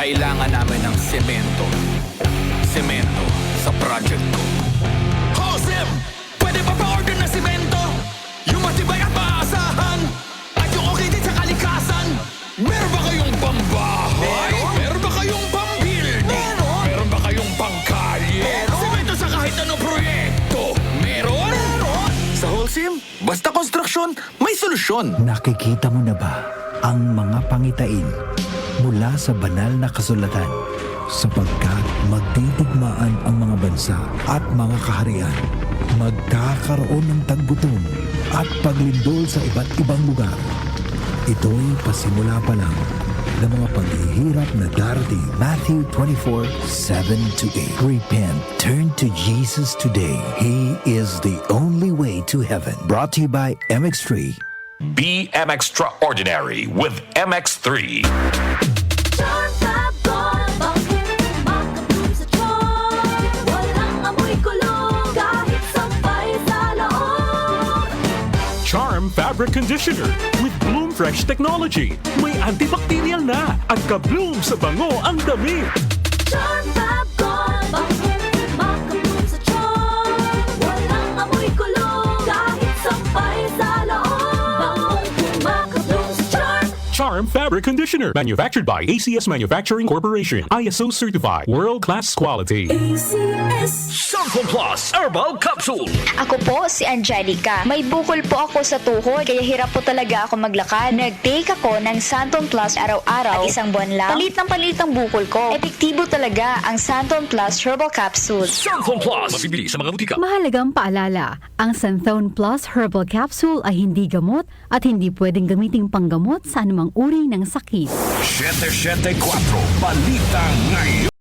Kailangan namin ng semento. Semento sa project ko. Josem! Pwede ba pa-order na semento? Yung matibay at maasahan. At yung okay din sa kalikasan. Meron ba kayong pambahay? Meron ba kayong pambuilding? Meron ba kayong pangkalye? Semento sa kahit anong proyekto. Meron? Sa Holcim, basta konstruksyon, may solusyon. Nakikita mo na ba ang mga pangitain mula sa banal na kasulatan? Sapagkat magtitigmaan ang mga bansa at mga kaharian. Magkakaroon ng taggutom at paglindol sa iba't ibang lugar. Ito'y pasimula pa lang ng mga paghihirap na darating. Matthew 24:7-8. Repent, turn to Jesus today. He is the only way to heaven. Brought to you by MX3. Be Extraordinary with MX3. Charm Fabric Conditioner with Bloom Fresh Technology. May antibacterial na at ka-bloom sa bango ang damit. Charm Fab Gold, bakit makabloom sa charm? Walang amoy kulong, kahit sampay sa loob. Bangong makabloom sa charm. Charm Fabric Conditioner. Manufactured by ACS Manufacturing Corporation. ISO certified. World-class quality. ACS. Sample Plus Herbal Capsule. Ako po si Angelica. May bukol po ako sa tuhod, kaya hirap po talaga ako maglakad. Nag-take ako ng Santon Plus araw-araw at isang buwan lang. Palit ang bukol ko. Epektibo talaga ang Santon Plus Herbal Capsule. Sample Plus. Mabibili sa mga butika. Mahalagang paalala, ang Santhone Plus Herbal Capsule ay hindi gamot at hindi pwedeng gamiting panggamot sa anumang uri ng sakit. 774 Balita ngayon.